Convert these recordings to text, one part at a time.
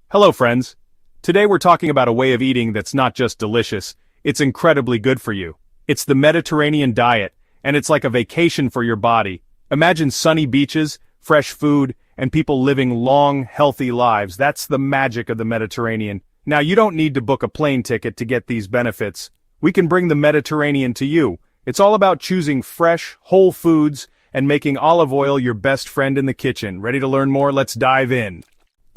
Hello friends. Today we're talking about a way of eating that's not just delicious, it's incredibly good for you. It's the Mediterranean diet, and it's like a vacation for your body. Imagine sunny beaches, fresh food, and people living long, healthy lives. That's the magic of the Mediterranean. Now you don't need to book a plane ticket to get these benefits. We can bring the Mediterranean to you. It's all about choosing fresh, whole foods, and making olive oil your best friend in the kitchen. Ready to learn more? Let's dive in.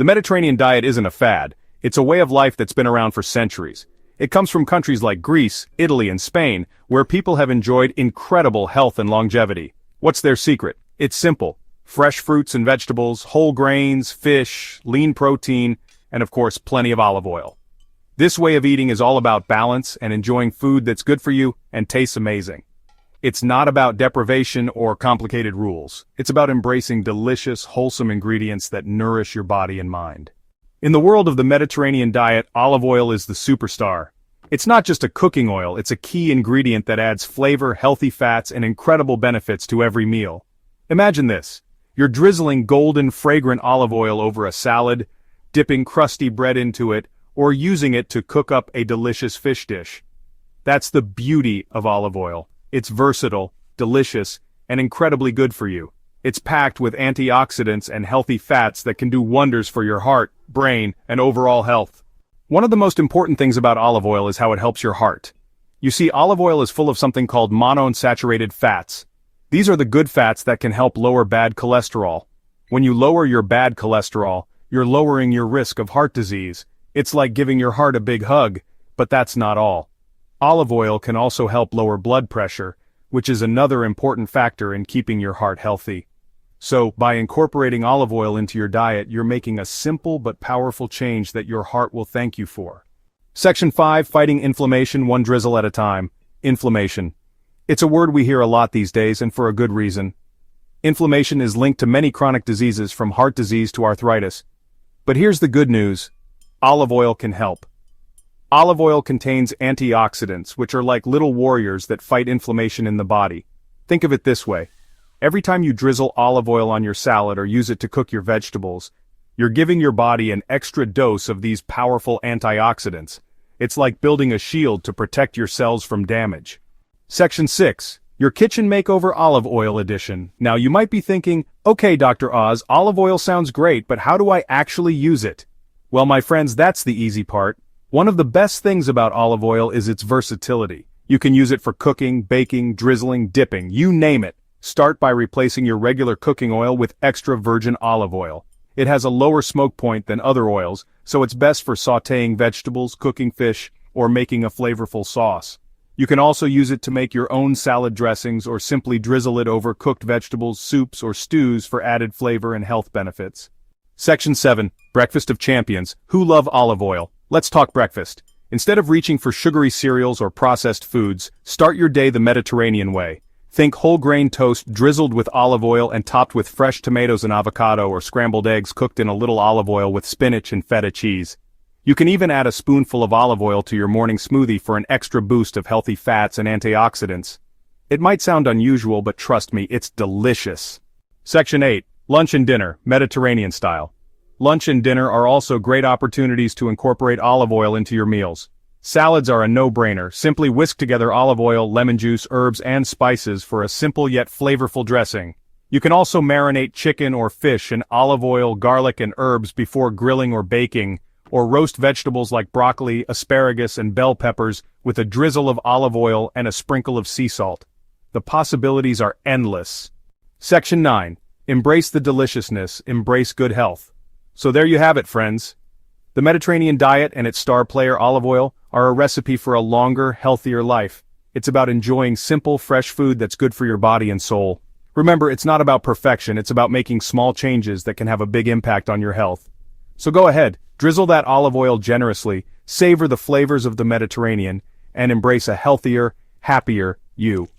The Mediterranean diet isn't a fad, it's a way of life that's been around for centuries. It comes from countries like Greece, Italy, and Spain, where people have enjoyed incredible health and longevity. What's their secret? It's simple. Fresh fruits and vegetables, whole grains, fish, lean protein, and of course plenty of olive oil. This way of eating is all about balance and enjoying food that's good for you and tastes amazing. It's not about deprivation or complicated rules. It's about embracing delicious, wholesome ingredients that nourish your body and mind. In the world of the Mediterranean diet, olive oil is the superstar. It's not just a cooking oil, it's a key ingredient that adds flavor, healthy fats, and incredible benefits to every meal. Imagine this. You're drizzling golden, fragrant olive oil over a salad, dipping crusty bread into it, or using it to cook up a delicious fish dish. That's the beauty of olive oil. It's versatile, delicious, and incredibly good for you. It's packed with antioxidants and healthy fats that can do wonders for your heart, brain, and overall health. One of the most important things about olive oil is how it helps your heart. You see, olive oil is full of something called monounsaturated fats. These are the good fats that can help lower bad cholesterol. When you lower your bad cholesterol, you're lowering your risk of heart disease. It's like giving your heart a big hug, but that's not all. Olive oil can also help lower blood pressure, which is another important factor in keeping your heart healthy. So, by incorporating olive oil into your diet, you're making a simple but powerful change that your heart will thank you for. Section 5, Fighting Inflammation One Drizzle at a Time. Inflammation. It's a word we hear a lot these days, and for a good reason. Inflammation is linked to many chronic diseases from heart disease to arthritis. But here's the good news. Olive oil can help. Olive oil contains antioxidants, which are like little warriors that fight inflammation in the body. Think of it this way. Every time you drizzle olive oil on your salad or use it to cook your vegetables, you're giving your body an extra dose of these powerful antioxidants. It's like building a shield to protect your cells from damage. Section 6. Your Kitchen Makeover Olive Oil Edition. Now you might be thinking, okay Dr. Oz, olive oil sounds great, but how do I actually use it? Well my friends, that's the easy part. One of the best things about olive oil is its versatility. You can use it for cooking, baking, drizzling, dipping, you name it. Start by replacing your regular cooking oil with extra virgin olive oil. It has a lower smoke point than other oils, so it's best for sautéing vegetables, cooking fish, or making a flavorful sauce. You can also use it to make your own salad dressings or simply drizzle it over cooked vegetables, soups, or stews for added flavor and health benefits. Section 7. Breakfast of Champions. Who love olive oil? Let's talk breakfast. Instead of reaching for sugary cereals or processed foods, start your day the Mediterranean way. Think whole grain toast drizzled with olive oil and topped with fresh tomatoes and avocado, or scrambled eggs cooked in a little olive oil with spinach and feta cheese. You can even add a spoonful of olive oil to your morning smoothie for an extra boost of healthy fats and antioxidants. It might sound unusual, but trust me, it's delicious. Section 8. Lunch and Dinner, Mediterranean Style. Lunch and dinner are also great opportunities to incorporate olive oil into your meals. Salads are a no-brainer. Simply whisk together olive oil, lemon juice, herbs, and spices for a simple yet flavorful dressing. You can also marinate chicken or fish in olive oil, garlic, and herbs before grilling or baking, or roast vegetables like broccoli, asparagus, and bell peppers with a drizzle of olive oil and a sprinkle of sea salt. The possibilities are endless. Section 9. Embrace the deliciousness, embrace good health. So there you have it, friends. The Mediterranean diet and its star player olive oil are a recipe for a longer, healthier life. It's about enjoying simple, fresh food that's good for your body and soul. Remember, it's not about perfection, it's about making small changes that can have a big impact on your health. So go ahead, drizzle that olive oil generously, savor the flavors of the Mediterranean, and embrace a healthier, happier you.